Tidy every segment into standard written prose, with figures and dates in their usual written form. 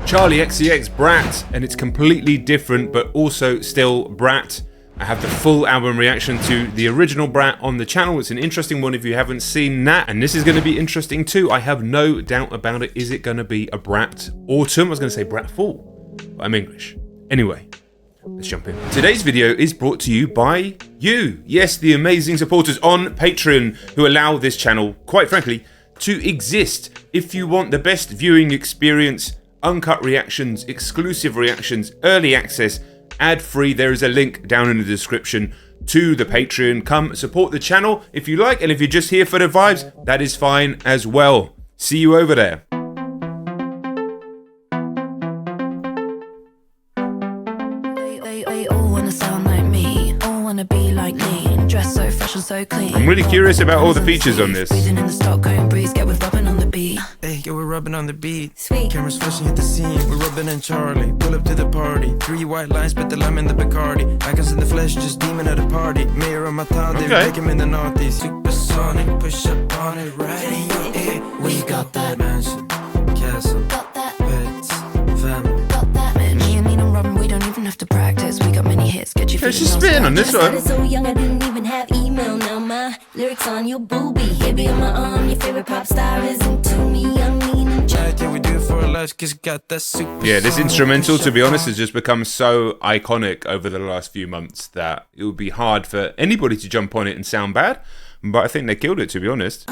Charli XCX Brat, and it's completely different but also still Brat. I have the full album reaction to the original Brat on the channel. It's an interesting one if you haven't seen that, and this is going to be interesting too. I have no doubt about it. Is it going to be a Brat autumn? I was going to say Brat fall, but I'm English. Anyway, let's jump in. Today's video is brought to you by you. Yes, the amazing supporters on Patreon who allow this channel, quite frankly, to exist. If you want the best viewing experience, uncut reactions, exclusive reactions, early access, ad-free, there is a link down in the description to the Patreon. Come support the channel if you like, and if you're just here for the vibes, that is fine as well. See you over there. They all wanna sound like me, all wanna be like me, dress so fresh and so clean. I'm really curious about all the features on this. Breathing in the Stockholm breeze, get with Robyn on the beat. Hey, yo, we're rubbing on the beat. Sweet. Cameras flashing at the scene. We're Robyn and Charli. Pull up to the party. 3 white lines, but the lime in the Bacardi. Icons in the flesh, just demon at a party. Mayor on my town, they make him in the naughty. Supersonic, push up on it, right in your ear. We got that mansion, castle, Got that, pets, family. got that. Me and Robyn, we don't even have to practice. We got many hits, get you There's feeling just spin on this I one. started so young I didn't even have email. Now my lyrics on your boobie. Here be on my arm. Your favorite pop star is into me. I'm mean and Right, yeah, we do it for our lives, cause got that super. Yeah, this instrumental, to be honest, has just become so iconic over the last few months that it would be hard for anybody to jump on it and sound bad. But I think they killed it, to be honest.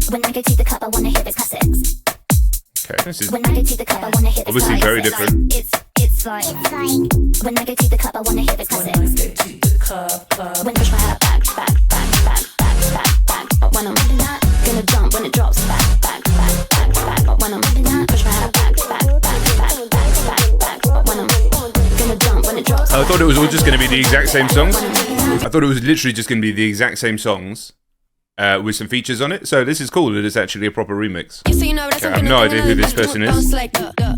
when I go to the club, I wanna hear those classics. Okay, this is When I go to the club, I wanna hear those obviously very classics. different. It's like when I go to the club, I wanna hear those classics. When I push my hair back. But when I'm gonna jump when it drops back. But when I'm push my hair back. But when I'm gonna jump when it drops. I thought it was all just going to be the exact same songs. I thought it was literally just going to be the exact same songs with some features on it. So this is cool that it's actually a proper remix. Okay, I have no idea who this person is.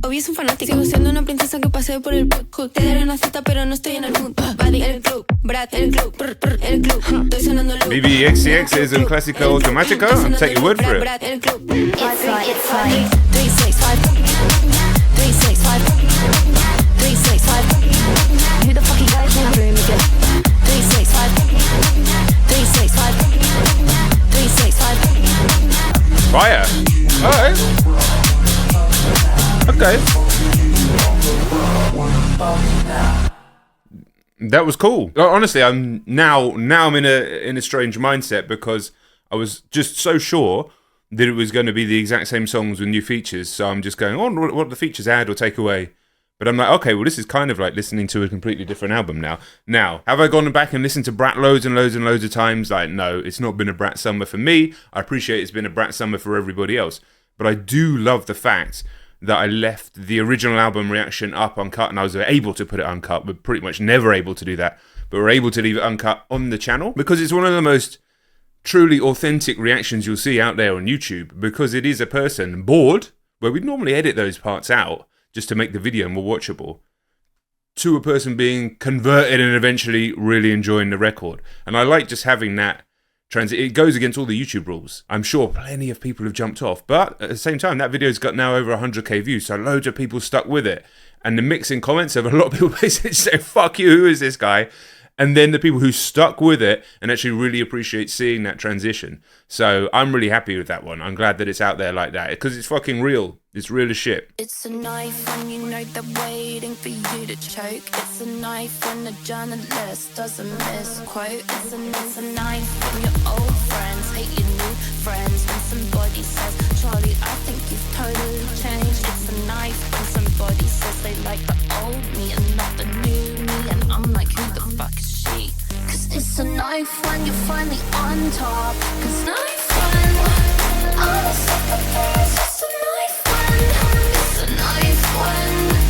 Hoy soy un fanático, sigo siendo una princesa que pasé por el hood. Te daré una cita pero no estoy en el mood. Buddy, el club, Brat, el club, el club. Estoy sonando loop. Maybe XCX is un clásico automático. I'll take your word for it. Brat, el club. It's like 365, 365, 365. Who the fuck you guys in the room again? 365, 365, 365. Fire. Alright. Okay. That was cool. Honestly, I'm now I'm in a strange mindset because I was just so sure that it was going to be the exact same songs with new features. So I'm just going, oh, what the features add or take away? But I'm like, okay, well, this is kind of like listening to a completely different album now. Now, have I gone back and listened to Brat loads and loads and loads of times? Like, no, it's not been a Brat summer for me. I appreciate it's been a Brat summer for everybody else. But I do love the fact that I left the original album reaction up uncut, and I was able to put it uncut. We're pretty much never able to do that, but we're able to leave it uncut on the channel because it's one of the most truly authentic reactions you'll see out there on YouTube, because it is a person bored, where we'd normally edit those parts out just to make the video more watchable, to a person being converted and eventually really enjoying the record. And I like just having that transit. It goes against all the YouTube rules. I'm sure plenty of people have jumped off, but at the same time, that video's got now over 100k views, so loads of people stuck with it. And the mixing comments of a lot of people basically say, fuck you, who is this guy? And then the people who stuck with it and actually really appreciate seeing that transition. So I'm really happy with that one. I'm glad that it's out there like that, because it's fucking real. It's real as shit. It's a knife when you know they're waiting for you to choke. It's a knife when the journalist doesn't misquote. It's a knife when your old friends hate your new friends. When somebody says, Charli, I think you've totally changed. It's a knife when somebody says they like the old me and not the new me. And I'm like, who the fuck is she? Cause it's a knife when you're finally on top. Cause knife when I'm a sucker for it. It's a knife when it's a knife when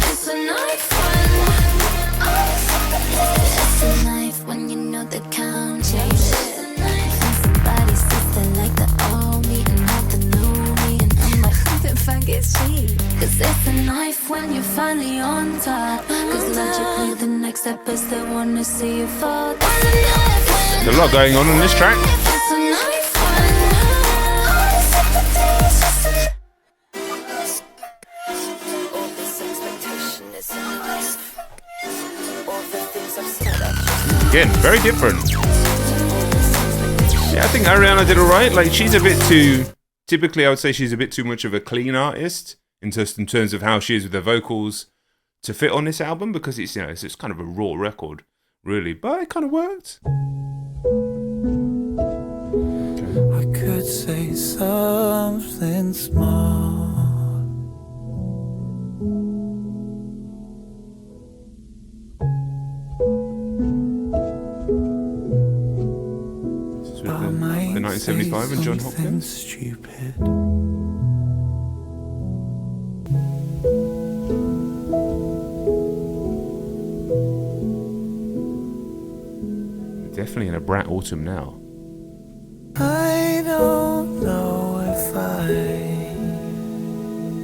it's a knife when I'm a sucker for it. It's a knife when you know the count changes. It's a knife when somebody says they like the old me and not the new me. And knife when you're finally on top. Cause logically the next step is they wanna see you fall. There's a lot going on this track. It's a knife when all this expectation is enough. All the things I've said. Again, very different. Yeah, I think Ariana did alright. Like, she's a bit too... Typically, I would say she's a bit too much of a clean artist in terms of how she is with her vocals to fit on this album, because it's, you know, it's kind of a raw record, really. But it kind of worked. I could say something small. This is with the 1975 and John Hopkins. Stupid. Definitely in a Brat autumn now. I don't know if I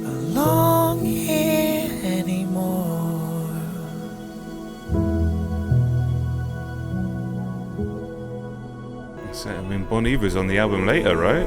belong here anymore. So, I mean, Bon Iver's on the album later, right?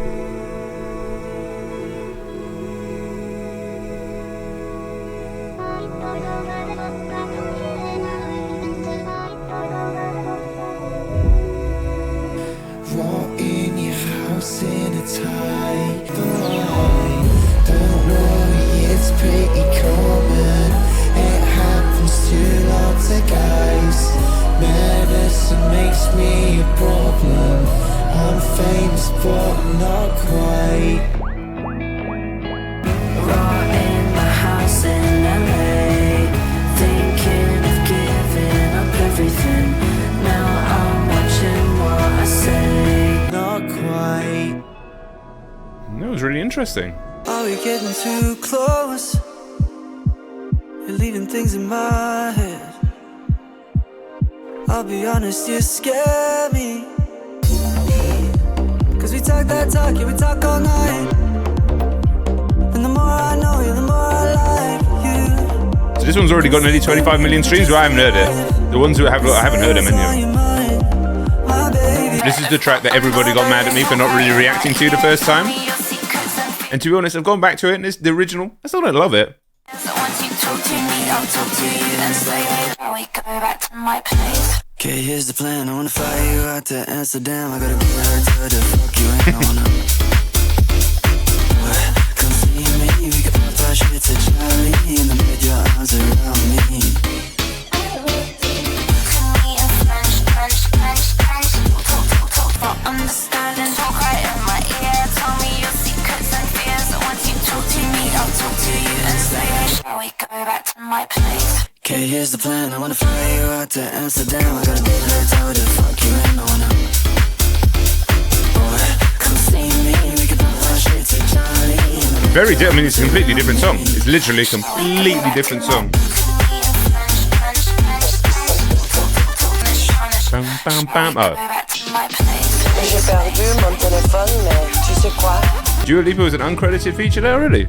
Interesting. Are we getting too close? You're leaving things in my head. I'll be honest, you scare me. Cause we talk that talk, yeah, we talk all night. And the more I know you, the more I like you. So this one's already got nearly 25 million streams, but I haven't heard it. The ones who I haven't heard them anyway. This is the track that everybody got mad at me for not really reacting to the first time. And to be honest, I've gone back to it, and it's the original. I still don't love it. So once you talk to me, I'll talk to you and say, shall we go back to my place? Okay, here's the plan. I wanna fly you out to Amsterdam. I gotta get her to the fuck you ain't on her. Come see me, we can pop our shit to Charli and then put your arms around me. For understanding, talk right in my ear. Tell me your secrets and fears. So once you talk to me, I'll talk to you and say, shall we go back to my place? Okay, here's the plan. I wanna fly you out to Amsterdam. I gotta get her to the fuck you ain't on her. Come see me, we can pop our shit to Charli. Very I mean, it's a completely different song. It's literally a completely different song. Bam, bam, bam. Oh. J'ai perdu mon téléphone, mais tu sais quoi? Dua Lipa was an uncredited feature there already.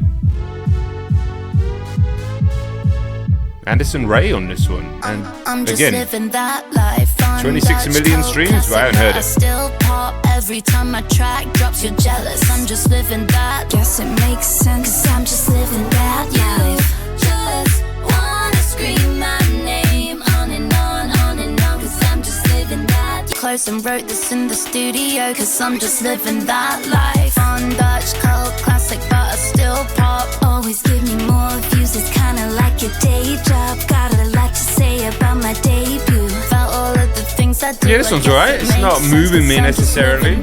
Addison Rae on this one, and I'm just again, living that life. 26 million streams, but I haven't heard I it. still pop every time my track drops. You're jealous. I'm just living that. Guess it makes sense. Cause I'm just living that life. Just wanna scream my name on and on and on. Cause I'm just living that. Close and wrote this in the studio. Cause I'm just living that life. On Dutch cult classic, but I still pop. Always give me more views. It's kinda like your day job. Got a lot to say about my debut. Felt all of the things I do. Yeah, this one's alright. It's not moving me necessarily.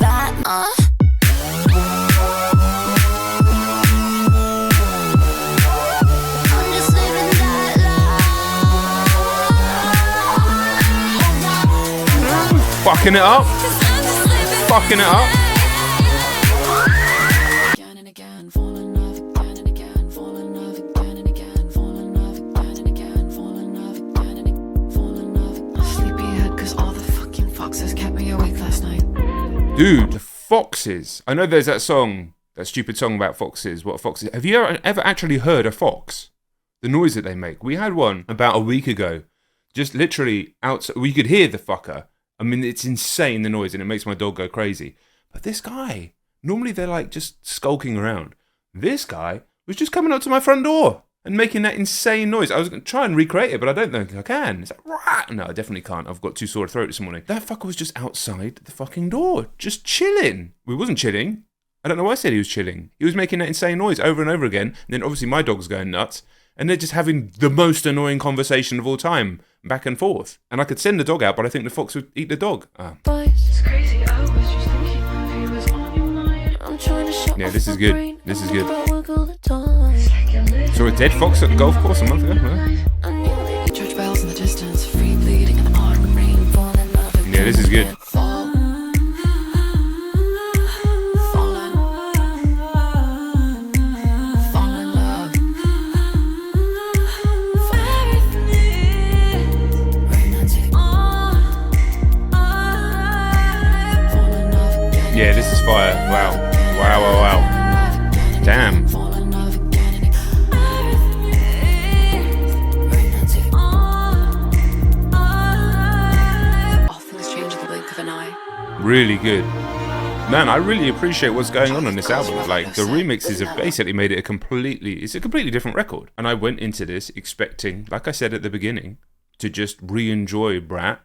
Fucking it up. Fucking it up. Dude, the foxes. I know there's that song, that stupid song about foxes. What foxes? Have you ever actually heard a fox? The noise that they make. We had one about a week ago, just literally outside. We could hear the fucker. I mean, it's insane, the noise, and it makes my dog go crazy. But this guy, normally they're like just skulking around. This guy was just coming up to my front door and making that insane noise. I was going to try and recreate it, but I don't think I can. It's like, rah! No, I definitely can't. I've got too sore throat this morning. That fucker was just outside the fucking door, just chilling. We wasn't chilling. I don't know why I said he was chilling. He was making that insane noise over and over again. And then obviously my dog's going nuts. And they're just having the most annoying conversation of all time, back and forth. And I could send the dog out, but I think the fox would eat the dog. It's crazy, I was just thinking of you was on your mind. I'm trying to shut Yeah, off this is my good. brain. This is good. About work all the time. Saw a dead fox at the golf course a month ago. Huh? I knew that church bells in the distance, free bleeding in the autumn rain, fall in love again. Yeah, this is good. Fall. Yeah, this is fire. Wow. Wow, wow, wow. Damn. All things change in the blink of an eye. Really good. Man, I really appreciate what's going on this album. Like, the remixes have basically made it it's a completely different record. And I went into this expecting, like I said at the beginning, to just re-enjoy Brat,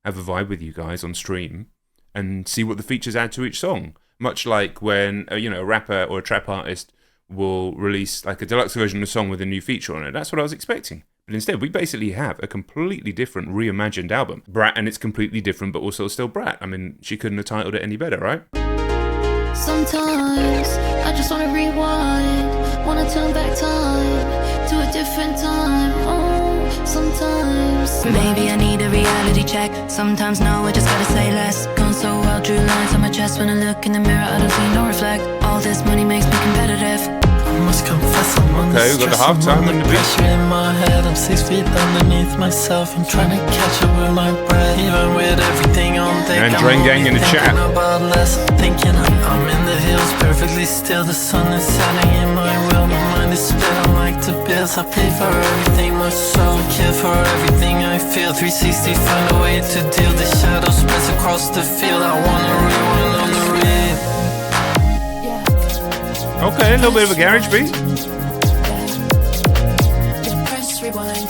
have a vibe with you guys on stream, and see what the features add to each song. Much like when, a rapper or a trap artist will release like a deluxe version of a song with a new feature on it. That's what I was expecting. But instead, we basically have a completely different, reimagined album. Brat, and it's completely different, but also still Brat. I mean, she couldn't have titled it any better, right? Sometimes I just wanna rewind, wanna turn back time to a different time. Oh, sometimes maybe I need a reality check. Sometimes no, I just gotta say less. Gone so well, drew lines on my chest. When I look in the mirror, I don't see no reflect. All this money makes me competitive. I must confess I'm under Okay, we've got the stress, I'm halftime under and the beat. pressure in my head. I'm 6 feet underneath myself. I'm trying to catch up with my breath. Even with everything on deck, And I'm Drain Gang only in the chat. thinking about less. I'm thinking I'm in the hills, perfectly still. The sun is setting in my will. My mind is split, I'm like the bills. I pay for everything, my soul. Care for everything I feel. 360, find a way to deal. The shadows spreads across the field. I wanna rewind on the read. Okay, a little bit of a garage beat. Press rewind.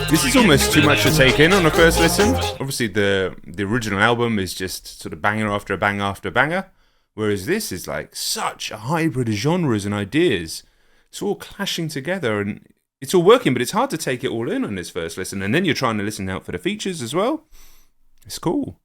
This is almost too much to take in on a first listen. Obviously, the original album is just sort of banger after banger after banger, whereas this is like such a hybrid of genres and ideas. It's all clashing together and it's all working, but it's hard to take it all in on this first listen. And then you're trying to listen out for the features as well. It's cool.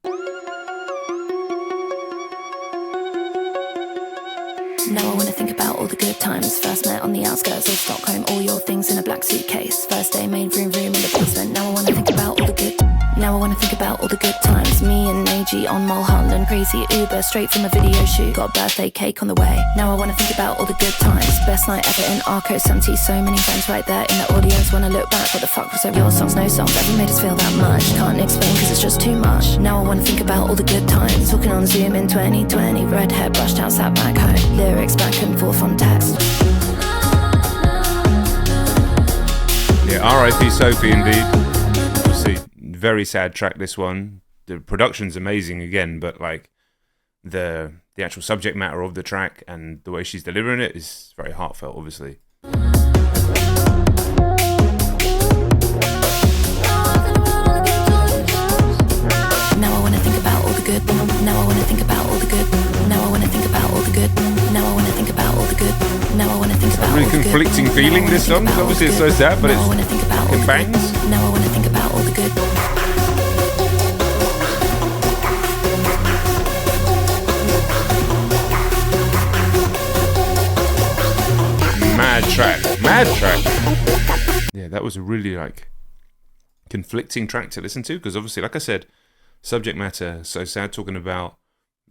Now I wanna think about all the good times. First met on the outskirts of Stockholm, all your things in a black suitcase. First day made vroom vroom in the basement. Now I wanna think about all the good. Now I wanna think about all the good times. Me and AG on Mulholland, crazy Uber straight from a video shoot. Got a birthday cake on the way. Now I wanna think about all the good times. Best night ever in Arco 70. So many friends right there in the audience. When I look back, what the fuck was over your songs? No songs ever made us feel that much. Can't explain cause it's just too much. Now I wanna think about all the good times. Talking on Zoom in 2020. Red hair brushed out, sat back home. Lyrics back and forth on text. Yeah, R.I.P. Sophie indeed. Obviously, very sad track this one. The production's amazing again, but like the actual subject matter of the track and the way she's delivering it is very heartfelt, obviously. Now I wanna think about all the good. Now I wanna think about all the good. Now I wanna think about all the good. Now I wanna think about all the good. Now I wanna think about all Really the good. conflicting feeling, this song. Obviously it's so sad, but Now I wanna think about all it the bangs. good. Now I wanna think about all the good. Mad track. Yeah, that was a really like conflicting track to listen to because obviously, like I said, subject matter so sad, talking about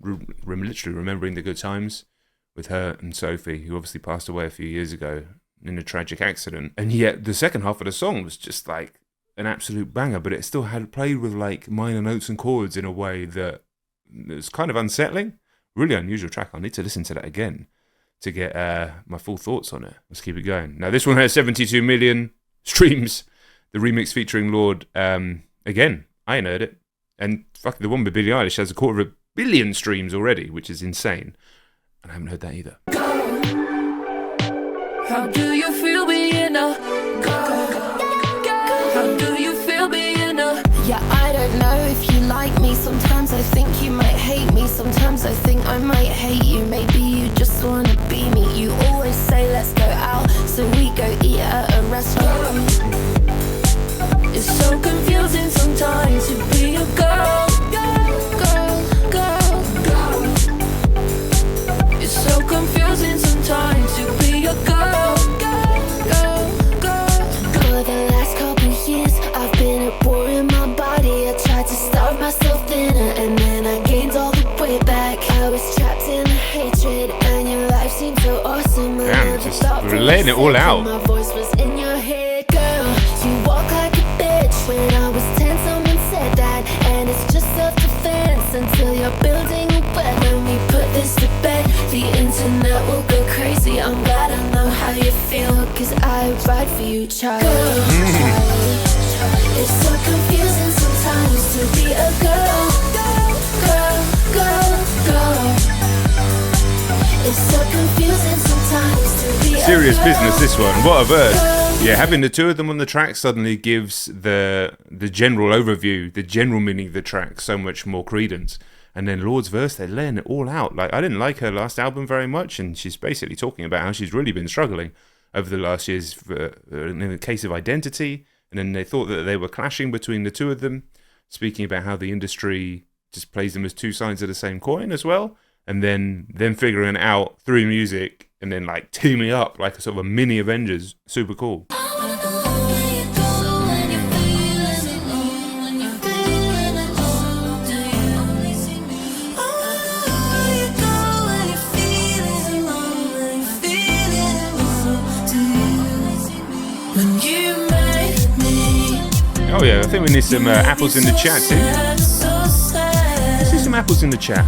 literally remembering the good times with her and Sophie, who obviously passed away a few years ago in a tragic accident. And yet the second half of the song was just like an absolute banger, but it still had played with like minor notes and chords in a way that was kind of unsettling. Really unusual track. I need to listen to that again to get my full thoughts on it. Let's keep it going. Now, this one has 72 million streams. The remix featuring Lorde. Again, I ain't heard it. And fuck, the one with Billie Eilish has 250 million streams already, which is insane. And I haven't heard that either. How do you feel being a girl? How do you feel being a... Yeah, I don't know if you like me. Sometimes I think you might hate me. Sometimes I think I might hate you. Maybe you just wanna be me. You always say let's go out, so we go eat at a restaurant. It's so confusing sometimes to be a girl. It's so confusing sometimes to be a girl. For the last couple years, I've been at war in my body. I tried to starve myself thinner, and then I gained all the way back. I was trapped in the hatred, and your life seemed so awesome. Damn, just laying it all out. My voice was in your head, girl. You walk like a bitch. When I was 10, someone said that, and it's just self-defense until you're building a web. When we put this to bed, the internet will go crazy. I'm glad I know how you feel, cause I ride for you, child. It's so confusing sometimes to be a girl. It's so confusing sometimes to be Serious a girl. business, this one. What a verse. Yeah, having the two of them on the track suddenly gives the general overview, the general meaning of the track so much more credence. And then Lorde's verse, they're laying it all out. Like, I didn't like her last album very much, and she's basically talking about how she's really been struggling over the last years in the case of identity. And then they thought that they were clashing between the two of them, speaking about how the industry just plays them as two sides of the same coin as well. And then figuring it out through music, and then like teaming up like a sort of a mini Avengers. Super cool. Oh yeah, I think we need some apples in the chat too. Let's see some apples in the chat.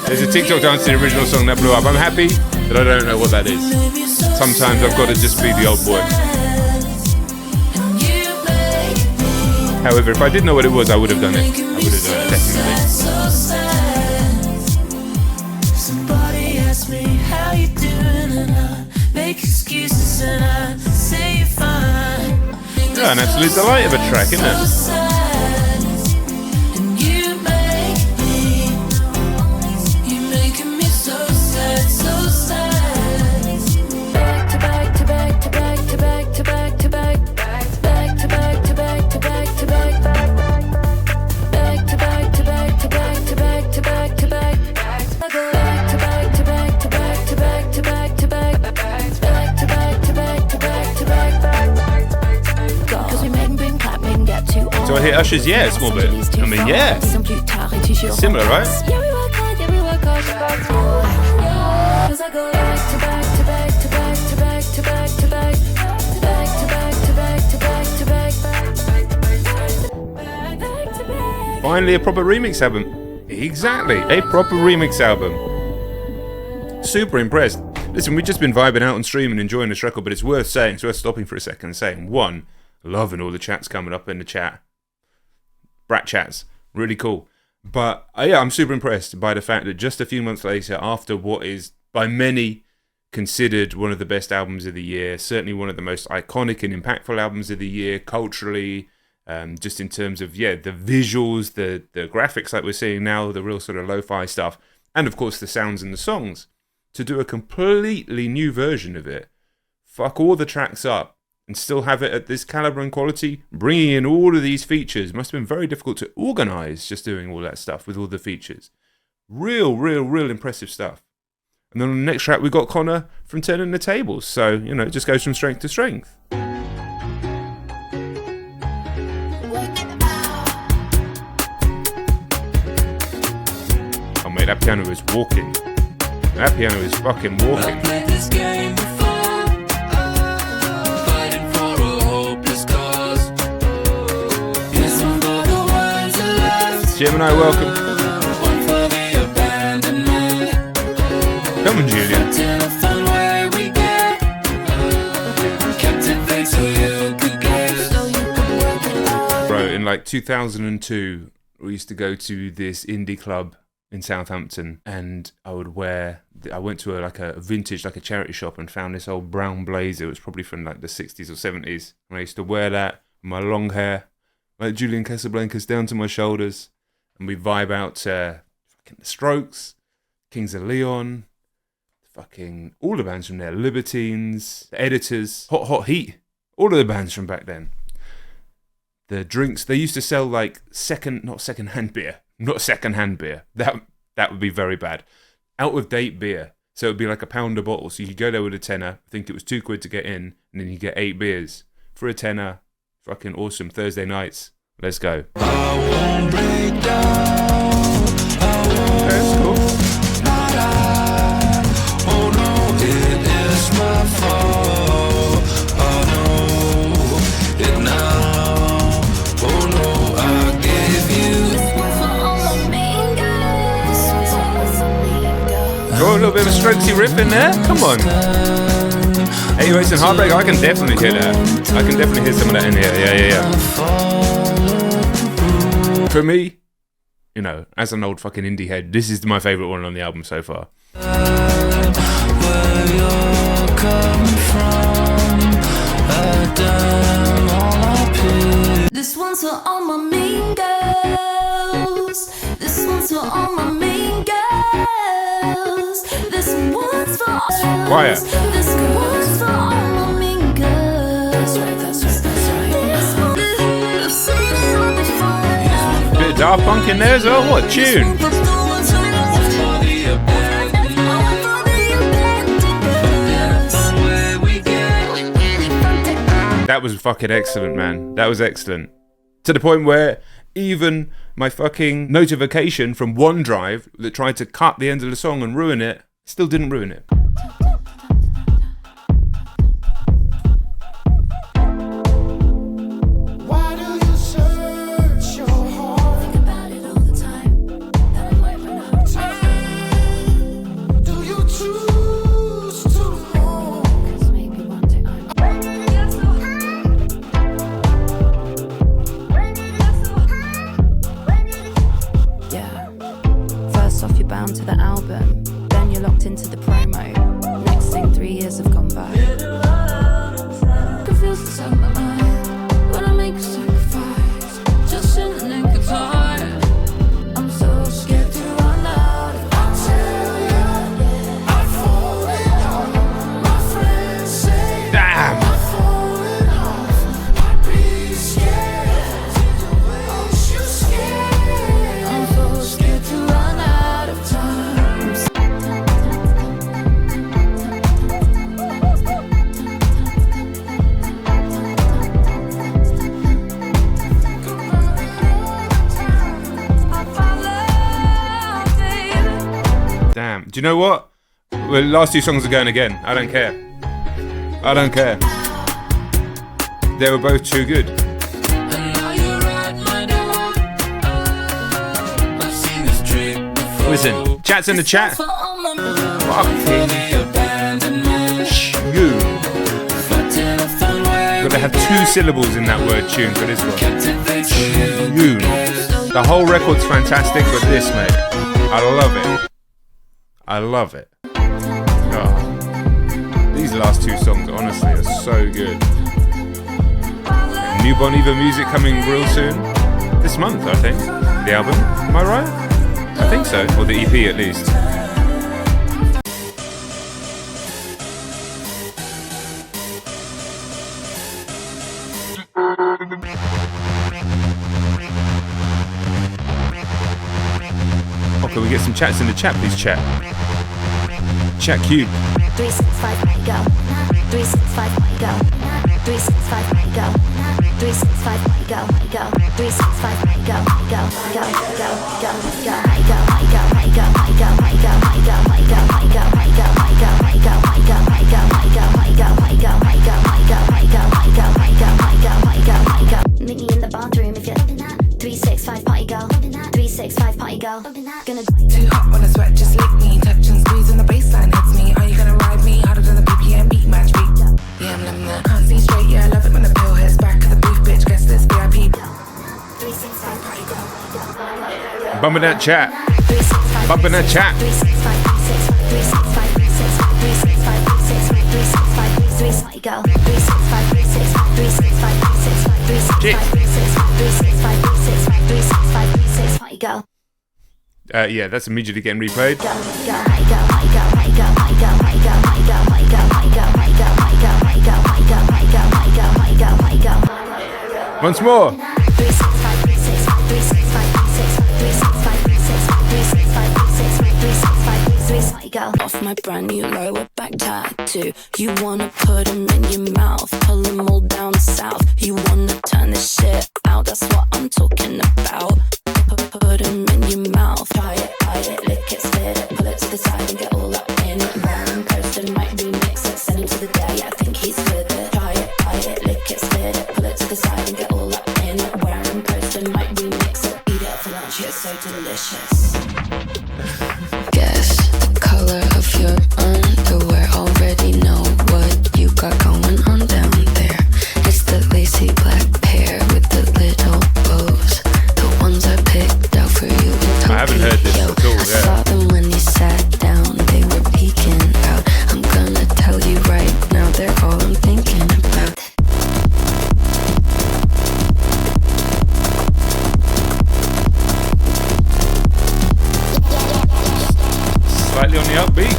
There's a TikTok dance to the original song that blew up. I'm happy that I don't know what that is. Sometimes I've got to just be the old boy. However, if I did know what it was, I would have done it. I would have done it, definitely. Somebody asked me how you doing, and I make excuses and I say you're fine. Yeah, an absolute delight of a track, isn't it? So I hit Usher's yeah a small bit. I mean, yeah. Similar, right? Finally, a proper remix album. Exactly, a proper remix album. Super impressed. Listen, we've just been vibing out on stream and enjoying this record, but it's worth saying, it's worth stopping for a second and saying, one, loving all the chats coming up in the chat. Brat chats, really cool. But yeah, I'm super impressed by the fact that just a few months later, after what is by many considered one of the best albums of the year, certainly one of the most iconic and impactful albums of the year, culturally, just in terms of, yeah, the visuals, the graphics like we're seeing now, the real sort of lo-fi stuff, and of course the sounds and the songs, to do a completely new version of it, fuck all the tracks up, and still have it at this caliber and quality, bringing in all of these features. Must have been very difficult to organise just doing all that stuff with all the features. Real impressive stuff. And then on the next track, we got Connor from Turning the Tables. So, you know, it just goes from strength to strength. Oh, mate, that piano is walking. That piano is fucking walking. I played this game before, fighting for a hopeless cause. Gemini, welcome. Come on, Julian. Bro, in like 2002, we used to go to this indie club in Southampton, and I went to a vintage, like a charity shop, and found this old brown blazer. It was probably from like the 60s or 70s. And I used to wear that with my long hair, like Julian Casablancas, down to my shoulders, and we vibe out to fucking the Strokes, Kings of Leon, fucking all the bands from there, Libertines, the Editors, Hot Heat, all of the bands from back then. The drinks, they used to sell like not second-hand beer. That would be very bad. Out of date beer. So it would be like £1 a bottle. So you could go there with a tenner. I think it was £2 to get in, and then you get 8 beers for a tenner. Fucking awesome. Thursday nights. Let's go. I won't break down. Okay, that's cool. Oh no, it is my fault. Oh no, it now. Oh no, I gave you. Oh, a little bit of a strokesy riff in there. Come on. 808s and Heartbreak. I can definitely hear that. I can definitely hear some of that in here. Yeah. For me, you know, as an old fucking indie head, this is my favourite one on the album so far. This one's for all my mean girls. This one's for all my mean girls. This one's for all. Quiet. This one's for all my mean girls. That's right. Bit of Daft Punk in there as well. What tune? That was fucking excellent, man. That was excellent. To the point where even my fucking notification from OneDrive that tried to cut the end of the song and ruin it, still didn't ruin it. To the album, then you're locked into the promo. Next thing, 3 years have gone by. Confused inside my mind when I make a sacrifice, just in the nick of time. I'm so scared to run out. If I tell you I'm falling off, my friends say damn. I'm falling off. I'd be scared. Oh, you scared. I'm so scared to run out of time. Damn. Do you know what? Well, the last 2 songs are going again. I don't care. They were both too good. Listen, chat's in the chat. Fucking tune. Gotta have 2 syllables in that word tune for this one. Tune. The whole record's fantastic, but this, mate, I love it. Oh. These last 2 songs, honestly, are so good. New Bon Iver music coming real soon. This month, I think. The album. Am I right? I think so. Or the EP, at least. Oh, can we get some chats in the chat, please, chat? Chat cube. 365 my go. 365 my go. 365 my go. 365 my go. 365 my go. Go. Meet me in the bathroom if you're 365 party girl. 365 go. Gonna Too hot when I sweat, just lick me. Touch and squeeze and the baseline hits me. Are you gonna ride me harder than the BPM beat match beat? Yeah, I'm loving that. Can't see straight, yeah, I love it when the pill hits. Back of the booth, bitch, guess this VIP. Bumping that chat. Bumping that chat. Yeah, that's immediately getting replayed. Once more. Off my brand new lower back tattoo. You wanna put them in your mouth, pull them all down south. You wanna turn this shit out, that's what I'm talking about. Put them in your mouth, try it, lick it, spit it, pull it to the side and get all up in it. Random person might remix it, send him to the day, I think he's with it. Try it, lick it, spit it, pull it to the side and get all up in it. Random person might remix it, eat it for lunch, it's so delicious. Guess the color of your underwear. Already know what you got going on down there. It's the lacy black pair with the little bows. The ones I picked out for you in Tokyo. I haven't heard this at all, I saw them when you sat down. They were peeking out. I'm gonna tell you right now, they're all I'm thinking about. Slightly on the upbeat.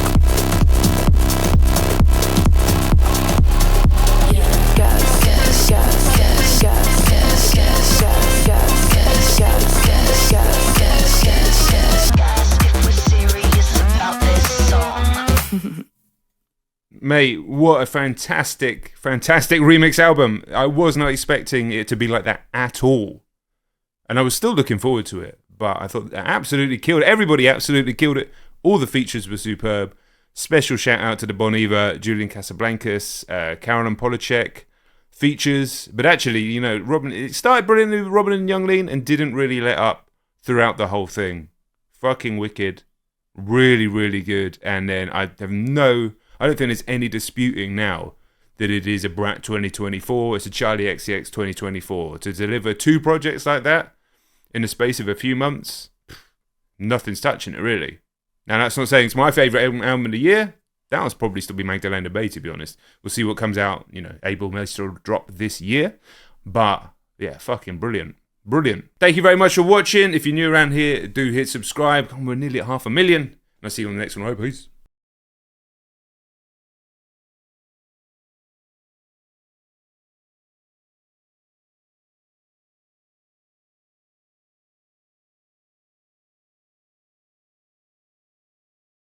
Mate, what a fantastic remix album. I was not expecting it to be like that at all. And I was still looking forward to it. But I thought it absolutely killed it. Everybody absolutely killed it. All the features were superb. Special shout out to the Bon Iver, Julian Casablancas, Caroline Polachek features. But actually, you know, Robyn, it started brilliantly with Robyn and Young Lean and didn't really let up throughout the whole thing. Fucking wicked. Really, really good. And then I don't think there's any disputing now that it is a Brat 2024. It's a Charli XCX 2024. To deliver two projects like that in the space of a few months, nothing's touching it, really. Now, that's not saying it's my favourite album of the year. That will probably still be Magdalena Bay, to be honest. We'll see what comes out, you know, Abel may still drop this year. But, yeah, fucking brilliant. Brilliant. Thank you very much for watching. If you're new around here, do hit subscribe. We're nearly at 500,000. And I'll see you on the next one. Peace.